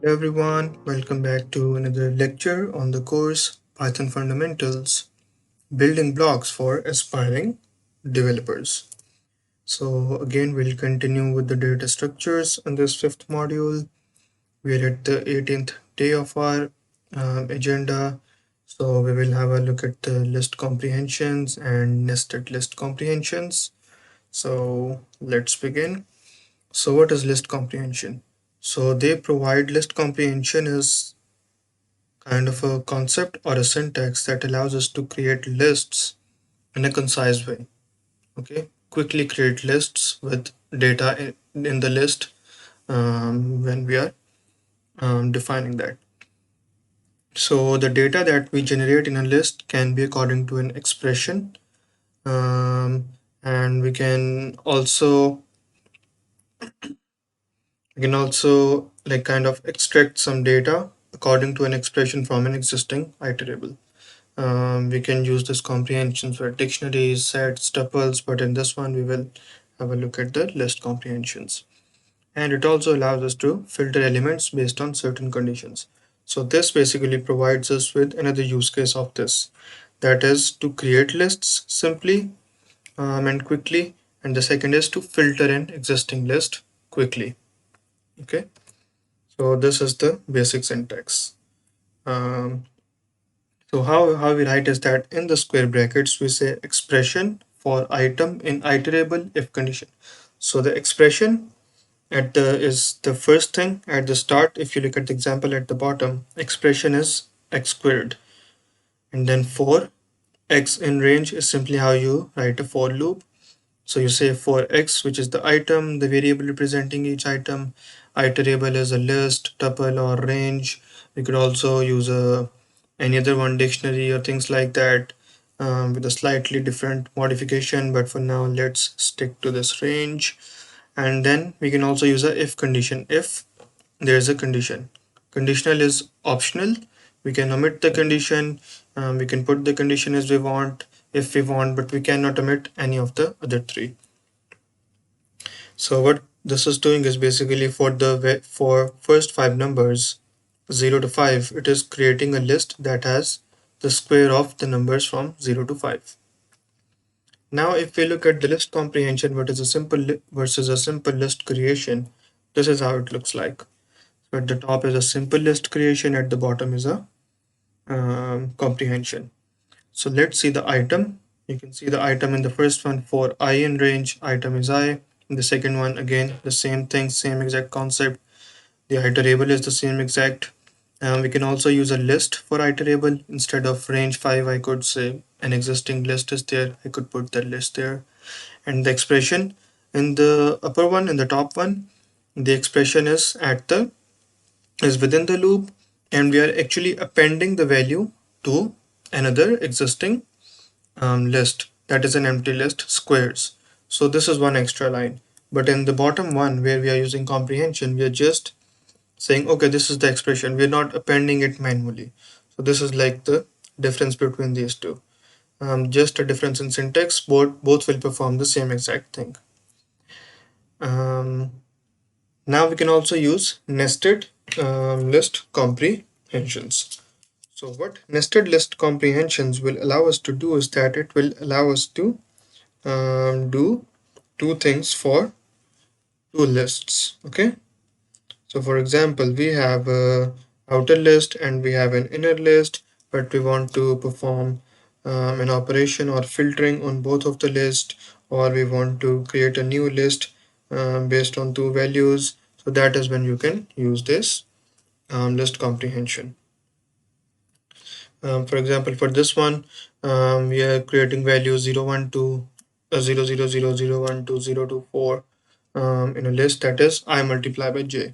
Hello everyone, welcome back to another lecture on the course Python Fundamentals Building Blocks for Aspiring Developers. So, again, we'll continue with the data structures in this fifth module. We're at the 18th day of our agenda. So, we will have a look at the list comprehensions and nested list comprehensions. So, let's begin. So, what is list comprehension? So, they provide list comprehension is kind of a concept or a syntax that allows us to create lists in a concise way. Okay, quickly create lists with data in the list when we are defining that. So the data that we generate in a list can be according to an expression, um, and we can also like kind of extract some data according to an expression from an existing iterable. We can use this comprehensions for dictionaries, sets, tuples, but in this one we will have a look at the list comprehensions. And it also allows us to filter elements based on certain conditions. So this basically provides us with another use case of this. That is to create lists simply and quickly. And the second is to filter an existing list quickly. Okay. So this is the basic syntax. Um, So how we write is that in the square brackets we say expression for item in iterable if condition. So the expression at the is the first thing at the start. If you look at the example at the bottom, expression is x squared, and then for x in range is simply how you write a for loop. So you say for x, which is the item, the variable representing each item. Iterable is a list, tuple, or range. We could also use any other one, dictionary or things like that, with a slightly different modification. But for now, let's stick to this range. And then we can also use a if condition. If there is a condition. Conditional is optional. We can omit the condition. We can put the condition as we want if we want, but we cannot omit any of the other three. So what this is doing is basically for first five numbers 0 to 5, it is creating a list that has the square of the numbers from 0 to 5. Now if we look at the list comprehension, what is a versus a simple list creation, this is how it looks like. So at the top is a simple list creation, at the bottom is a comprehension. So let's see the item. You can see the item in the first one for I in range, item is I. In the second one, again, the same thing, same exact concept. The iterable is the same exact. We can also use a list for iterable. Instead of range 5, I could say an existing list is there. I could put that list there. And the expression in the upper one, in the top one, the expression is within the loop, and we are actually appending the value to another existing list, that is an empty list squares. So this is one extra line. But in the bottom one where we are using comprehension, we are just saying, okay, this is the expression. We're not appending it manually. So this is like the difference between these two. Just a difference in syntax, both will perform the same exact thing. Um, Now we can also use nested list comprehensions. So what nested list comprehensions will allow us to do is that it will allow us to do two things for two lists. Okay, so for example, we have a outer list and we have an inner list, but we want to perform an operation or filtering on both of the list, or we want to create a new list based on two values. So that is when you can use this list comprehension. For example, for this one, we are creating values 0, 1, 2, 0, 0, 0, 0, 1, 2, 0, 2, 4 in a list that is I multiply by j.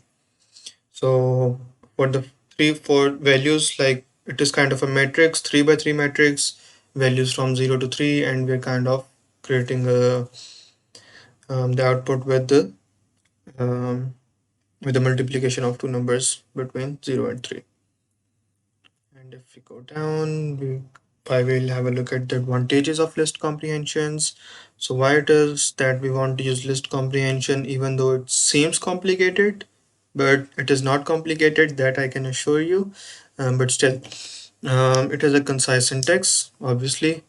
So for the three, four values, like it is kind of a matrix, 3 by 3 matrix, values from 0 to 3, and we're kind of creating the output um, with the multiplication of two numbers between 0 and 3. And if we go down, I will have a look at the advantages of list comprehensions. So why it is that we want to use list comprehension even though it seems complicated? but it is not complicated, that I can assure you. But still, it is a concise syntax. Obviously,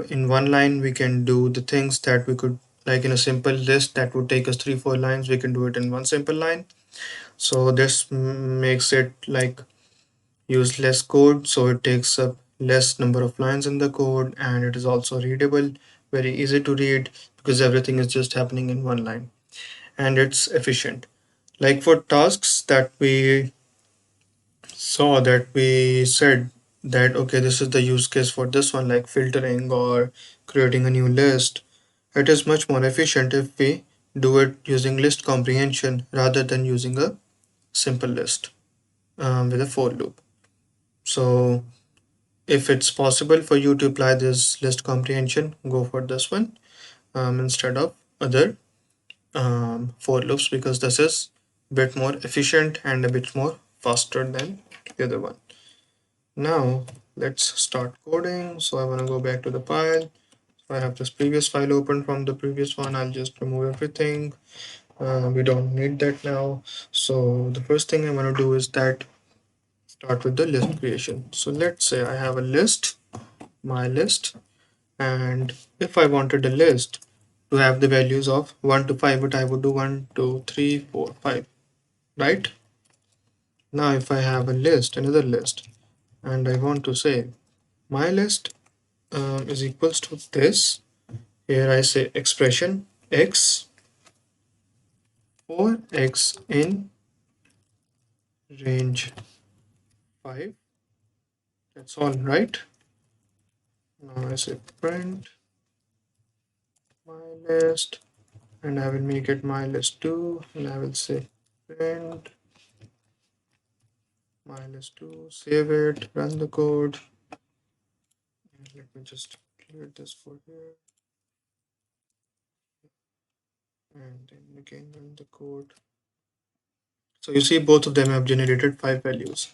in one line we can do the things that we could, like in a simple list that would take us 3 4 lines, we can do it in one simple line. So this makes it like use less code, so it takes up less number of lines in the code, and it is also readable, very easy to read, because everything is just happening in one line, and it's efficient. Like for tasks that we saw, that we said that okay, this is the use case for this one, like filtering or creating a new list, it is much more efficient if we do it using list comprehension rather than using a simple list with a for loop. So if it's possible for you to apply this list comprehension, go for this one instead of other for loops, because this is a bit more efficient and a bit more faster than the other one. Now let's start coding. So I want to go back to the file. So I have this previous file open from the previous one. I'll just remove everything. We don't need that now. So the first thing I want to do is that start with the list creation. So let's say I have a list, my list, and if I wanted a list to have the values of 1 to 5, but I would do 1 2 3 4 5, right? Now if I have a list, another list, and I want to say my list is equals to this, here I say expression x for x in range 5, that's all, right? Now I say print my list, and I will make it my list 2, and I will say print my list 2, save it, run the code. Let me just clear this for here, and then again run the code. So you see both of them have generated 5 values.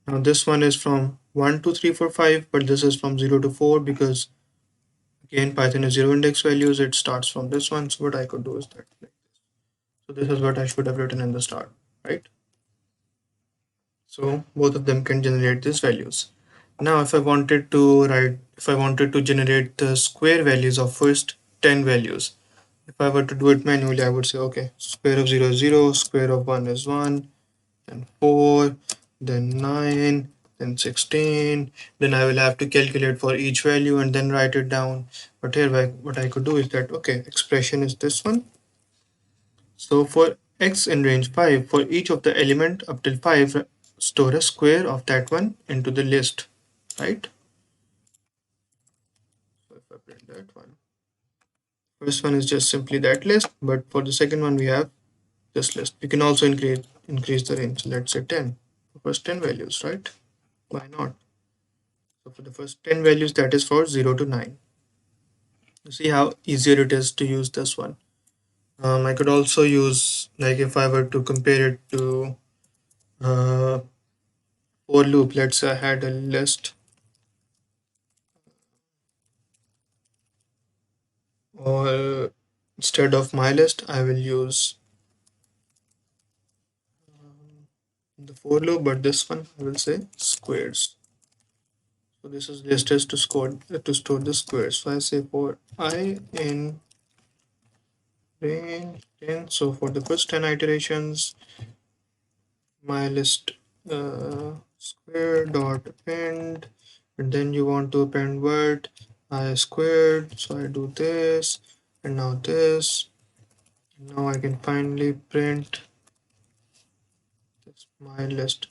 Now this one is from 1 2 3 4 5, but this is from 0 to 4, because again Python is zero index values, it starts from this one. So what I could do is that like this. So this is what I should have written in the start, right? So both of them can generate these values. Now if I wanted to generate the square values of first 10 values, if I were to do it manually, I would say, okay, square of 0 is 0, square of 1 is 1, then 4, then 9, then 16. Then I will have to calculate for each value and then write it down. But here, what I could do is that, okay, expression is this one. So for x in range 5, for each of the element up till 5, store a square of that one into the list, right? So if I print that one, first one is just simply that list, but for the second one we have this list. We can also increase the range. Let's say 10. The first 10 values, right? Why not? So for the first 10 values, that is for 0 to 9. You see how easier it is to use this one. I could also use, like if I were to compare it to uh, for loop, let's say I had a list, or instead of my list, I will use the for loop, but this one I will say squares. So this is list is to store the squares. So I say for I in range 10. So for the first 10 iterations, my list square dot append, and then you want to append what? I squared. So I do this, and now this. Now I can finally print this my list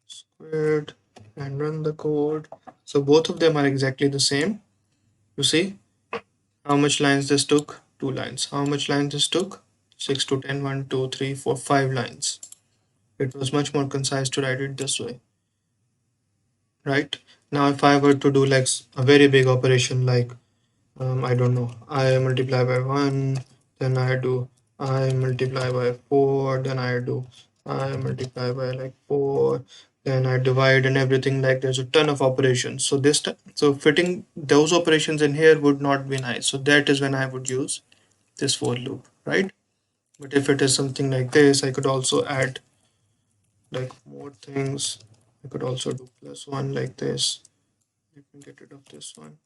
squared and run the code. So both of them are exactly the same. You see how much lines this took? 2 lines. How much lines this took? 6 to 10, 1, 2, 3, 4, 5 lines. It was much more concise to write it this way, right? Now if I were to do like a very big operation, like I don't know, I multiply by 1, then I do I multiply by 4, then I do I multiply by like 4, then I divide and everything, like there's a ton of operations. So so fitting those operations in here would not be nice. So that is when I would use this for loop, right? But if it is something like this, I could also add like more things. I could also do +1 like this. Let me get rid of this one.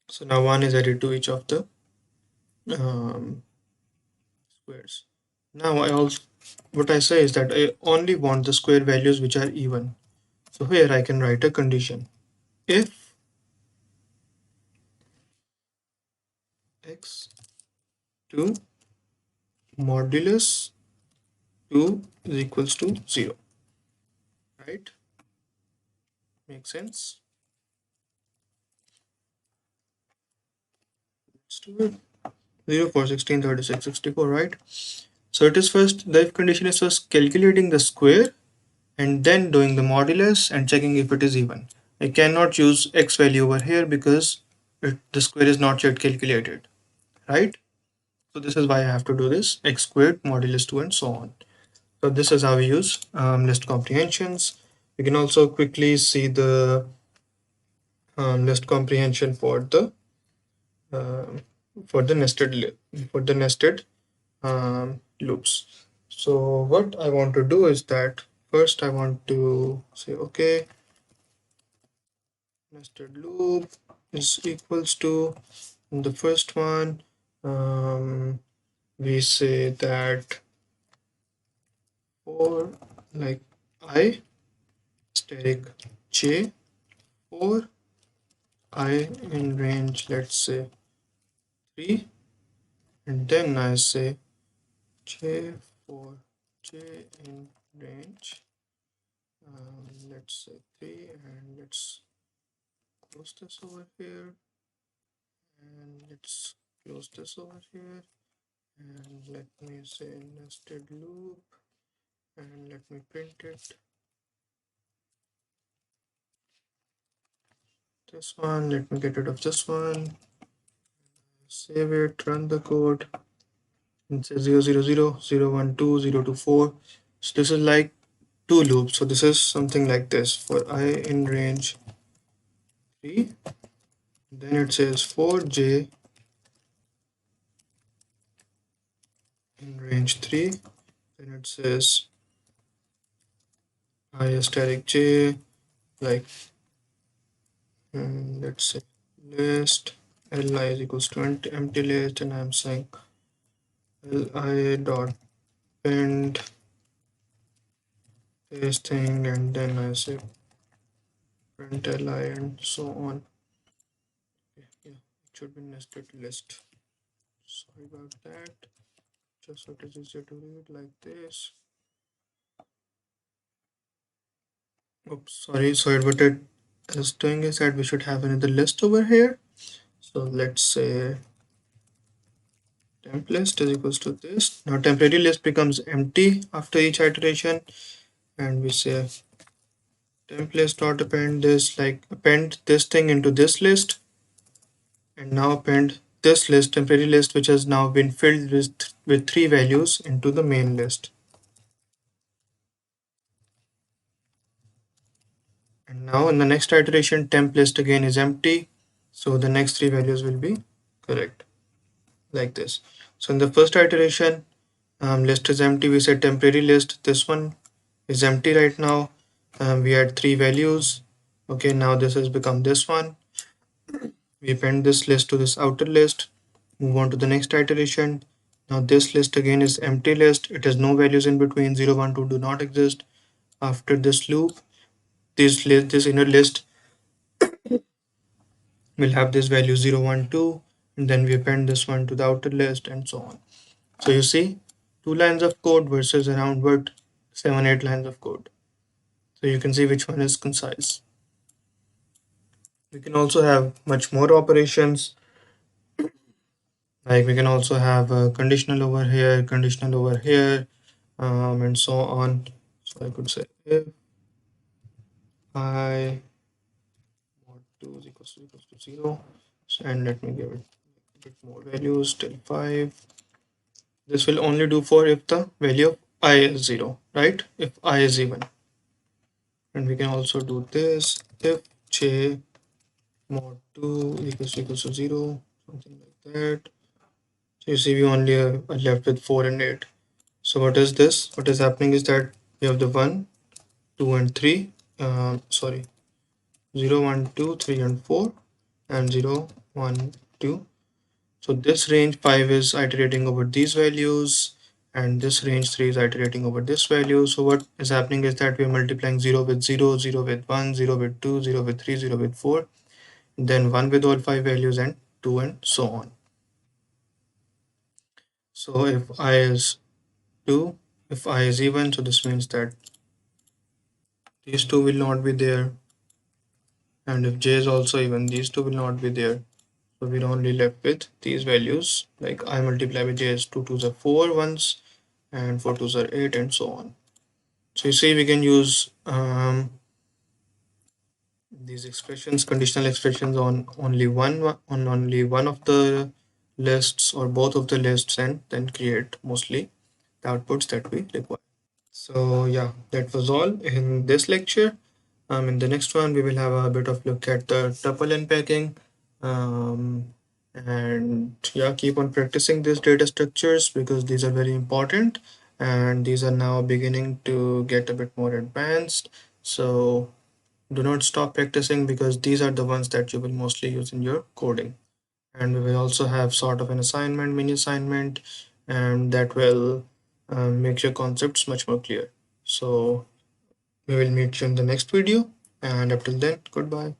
So now 1 is added to each of the um, squares. Now I also, what I say is that I only want the square values which are even. So here I can write a condition. If x2 modulus 2 is equals to 0, right? Makes sense? Let's do it. 0, 4, 16, 36, 64, right? So it is first, the if condition is first calculating the square and then doing the modulus and checking if it is even. I cannot use x value over here because the square is not yet calculated, right? So this is why I have to do this x squared modulus 2 and so on. So this is how we use list comprehensions. We can also quickly see the list comprehension um for the nested loops. So what I want to do is that first I want to say, okay, nested loop is equals to the first one. We say that for like I static j, for I in range, let's say 3, and then I say j for j in range, let's say 3, and let's close this over here, and let's close this over here, and let me say nested loop, and let me print it. This one, let me get rid of this one, save it, run the code, and say 0 0 0 0 1 2 0 2 4. So this is like two loops. So this is something like this for I in range 3. Then it says for j in range 3. Then it says I static j, like let's say list li is equals to empty list, and I'm saying li dot append this thing, and then I say print li and so on. Yeah, it should be nested list. Sorry about that. Just so it is easier to read like this. Oops, sorry. So what it is doing is that we should have another list over here. So let's say temp list is equals to this. Now temporary list becomes empty after each iteration, and we say temp list dot append this, like append this thing into this list, and now append this list, temporary list, which has now been filled with 3 values into the main list. And now in the next iteration, temp list again is empty, so the next 3 values will be correct, like this. So in the first iteration, list is empty, we said temporary list, this one is empty right now. We had 3 values. Okay, now this has become this one. We append this list to this outer list, move on to the next iteration. Now this list again is empty list, it has no values in between, 0 1 2 do not exist. After this loop, this inner list will have this value 0 1 2, and then we append this one to the outer list and so on. So you see 2 lines of code versus around what 7 8 lines of code. So you can see which one is concise. We can also have much more operations, like we can also have a conditional over here, and so on. So I could say if I mod 2 is equals to 0, and let me give it a bit more values till 5. This will only do for if the value of I is 0, right? If I is even. And we can also do this if j mod 2 equals to 0, something like that. So you see we only are left with 4 and 8. So what is this? What is happening is that we have the 1, 2 and 3. Sorry, 0, 1, 2, 3 and 4 and 0, 1, 2. So this range 5 is iterating over these values and this range 3 is iterating over this value. So what is happening is that we are multiplying 0 with 0, 0 with 1, 0 with 2, 0 with 3, 0 with 4, then 1 with all 5 values and 2 and so on. So if I is 2, if I is even, so this means that these two will not be there, and if j is also even, these two will not be there. So we're only left with these values, like I multiply with j is 2 twos are 4 once and 4 twos are 8 and so on. So you see we can use these expressions, conditional expressions on only one of the lists or both of the lists, and then create mostly the outputs that we require. So yeah, that was all in this lecture. In the next one, we will have a bit of look at the tuple unpacking. And yeah, keep on practicing these data structures because these are very important and these are now beginning to get a bit more advanced. So do not stop practicing because these are the ones that you will mostly use in your coding. And we will also have sort of an assignment, mini assignment, and that will make your concepts much more clear. So we will meet you in the next video, and up till then, goodbye.